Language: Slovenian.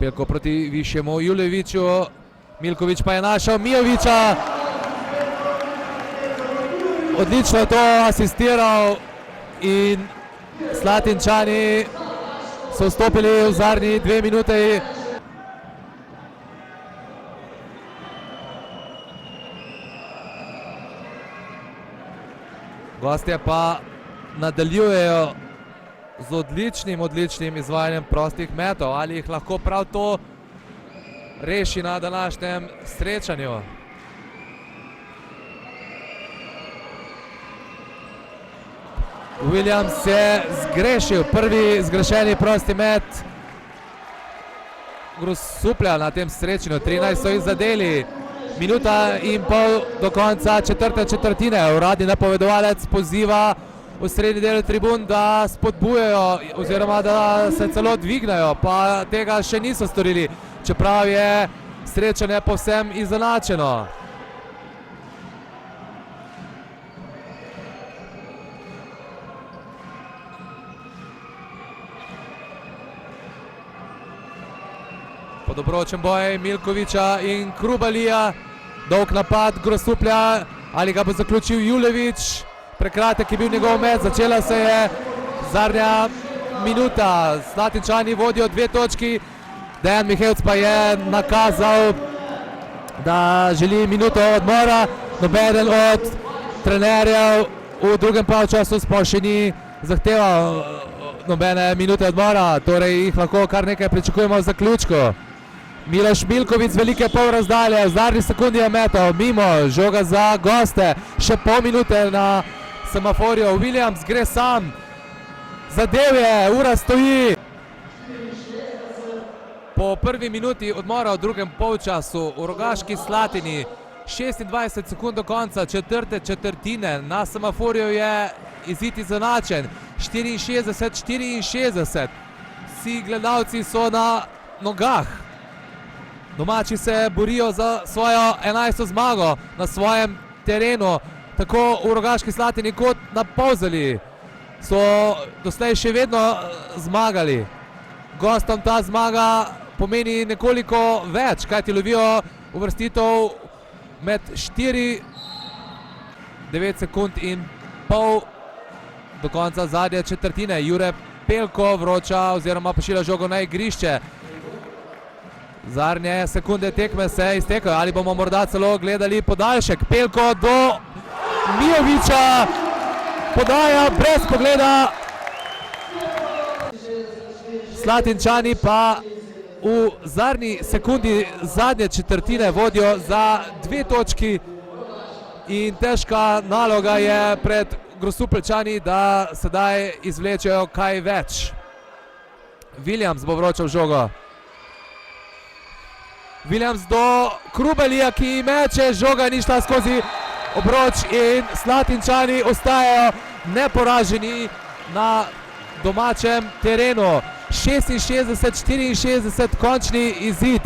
Pelko proti višjemu Juleviću, Milković pa je našel Mijovića. Odlično je to asistiral in Slatinčani so vstopili v zadnji 2 minuti. Gostje pa nadaljujejo z odličnim izvajanjem prostih metov. Ali jih lahko prav to reši na današnjem srečanju? Williams je zgrešil prvi zgrešeni prosti met Grosuplja na tem srečanju. 13 so jih zadeli. Minuta in pol do konca četrte četrtine. Uradni napovedovalec poziva v srednji del tribun, da spodbujajo oziroma da se celo dvignajo, pa tega še niso storili, čeprav je srečanje povsem izenačeno. Pod obročem boja Milkovića in Krubalija. Dolg napad Grosuplja, ali ga bo zaključil Julević. Prekratek je bil njegov met, začela se je zadnja minuta. Slatinčani vodijo 2 točki. Dejan Mihevc pa je nakazal, da želi minuto odmora. Nobeden od trenerjev v drugem polčasu sploh še ni zahteval nobene minute odmora, torej jih lahko kar nekaj pričakujemo v zaključku. Miloš Milković z velike pol razdalje, v zadnji sekundi je metal mimo, žoga za goste, še pol minute na semaforju. Williams gre sam, zadev je, ura stoji. Po prvi minuti odmora v drugem polčasu v Rogaški Slatini, 26 sekund do konca četrte četrtine, na semaforju je izid izenačen, 64-64. Vsi gledalci so na nogah. Domači se borijo za svojo 11. zmago na svojem terenu, tako v Rogaški Slatini kot na Polzeli. So doslej še vedno zmagali. Gostom ta zmaga pomeni nekoliko več, kajti lovijo uvrstitev med 9 sekund in pol do konca zadnje četrtine. Jure Pelko vroča oziroma pošilja žogo na igrišče. Zadnje sekunde tekme se iztekajo, ali bomo morda celo gledali podaljšek. Pelko do Mijovića, podaja brez pogleda. Slatinčani pa v zadnji sekundi zadnje četrtine vodijo za 2 točki in težka naloga je pred Grosupeljčani, da sedaj izvlečejo kaj več. Williams bo vročal žogo. Williams do Krubelija, ki meče, žoga ni šla skozi obroč in Slatinčani ostajajo neporaženi na domačem terenu. 66-64 končni izid.